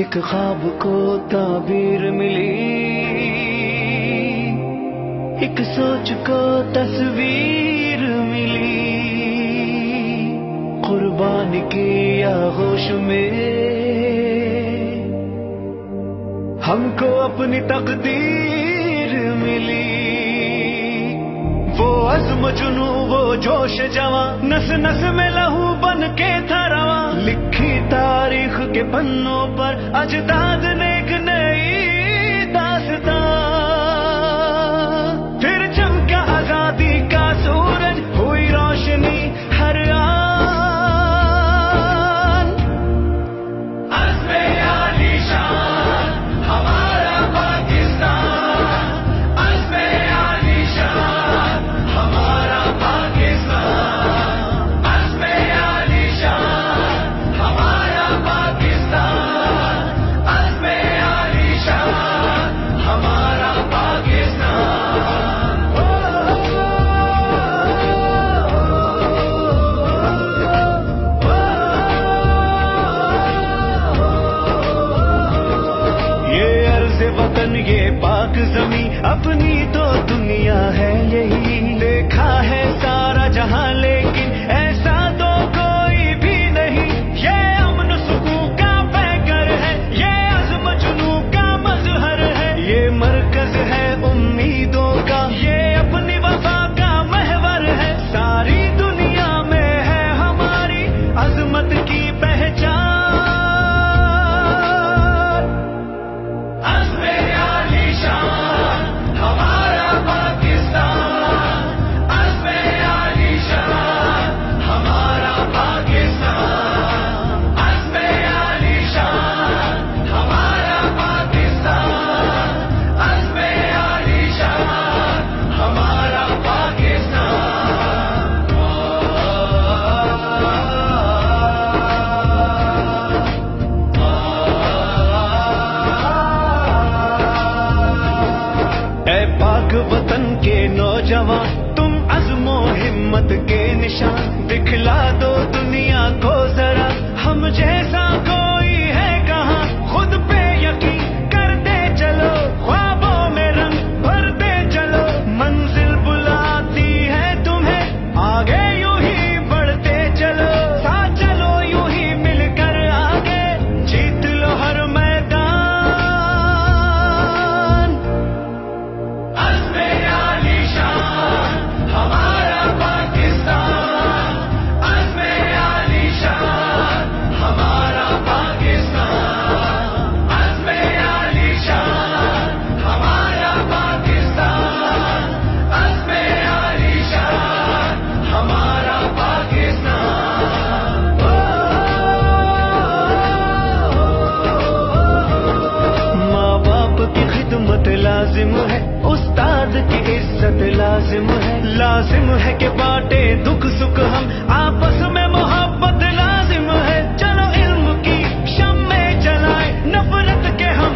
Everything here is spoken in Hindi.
एक ख्वाब को ताबीर मिली, एक सोच को तस्वीर मिली। कुर्बानी की आगोश में हमको अपनी तकदीर मिली। वो अज़्म जुनू वो जोश जवां, नस नस में लहू बन के था रवां। लिखी तारीख के पन्नों पर अजदाद ने एक नई दास्तां। फिर चमका आजादी का सूरज, हुई रोशनी हर आन। अज़्मे आलीशान हमारा पाकिस्तान, अज़्मे आलीशान हमारा पाकिस्तान, अज़्मे आलीशान हमारा पाकिस्तान, अज़्मे आलीशान हमारा पाकिस्तान। ये अर्ज़ वतन ये पाक ज़मीं, अपनी तो दुनिया है यही। देखा है सारा जहां लेकिन ऐसा तो कोई भी नहीं। ये अमन सुकून का पैकर है, ये अज़्म जुनू का मज़हर है। ये मरकज़ है उम्मीदों का, ये अपनी वफ़ा का महवर है। सारी दुनिया में है हमारी अज़मत की पहचान। अज़्मे आलीशान हमारा पाकिस्तान, अज़्मे आलीशान हमारा पाकिस्तान, अज़्मे आलीशान हमारा पाकिस्तान, अज़्मे आलीशान हमारा पाकिस्तान। ऐ पाक वतन के नौजवान, तुम अज़्मो हिम्मत के निशान। दिखला दो दुनिया को जरा, हम जैसा कोई है कहाँ। खुद पे यकीन करते चलो, ख्वाबों में रंग भरते चलो। मंजिल बुलाती है तुम्हें, आगे यूं ही बढ़ते चलो। साथ चलो यूं ही मिलकर आगे, जीत लो हर मैदान। अज़्मे आलीशान हमारा पाकिस्तान, अज़्मे आलीशान हमारा पाकिस्तान, अज़्मे आलीशान हमारा पाकिस्तान, अज़्मे आलीशान हमारा पाकिस्तान। माँ बाप की खिदमत लाजिम है, उस्ताद की इज्जत लाजिम है। लाजिम है कि बांटे दुख सुख हम, आपस में मोहब्बत लाजिम है। चलो इल्म की शम्में जलाएं, नफरत के हम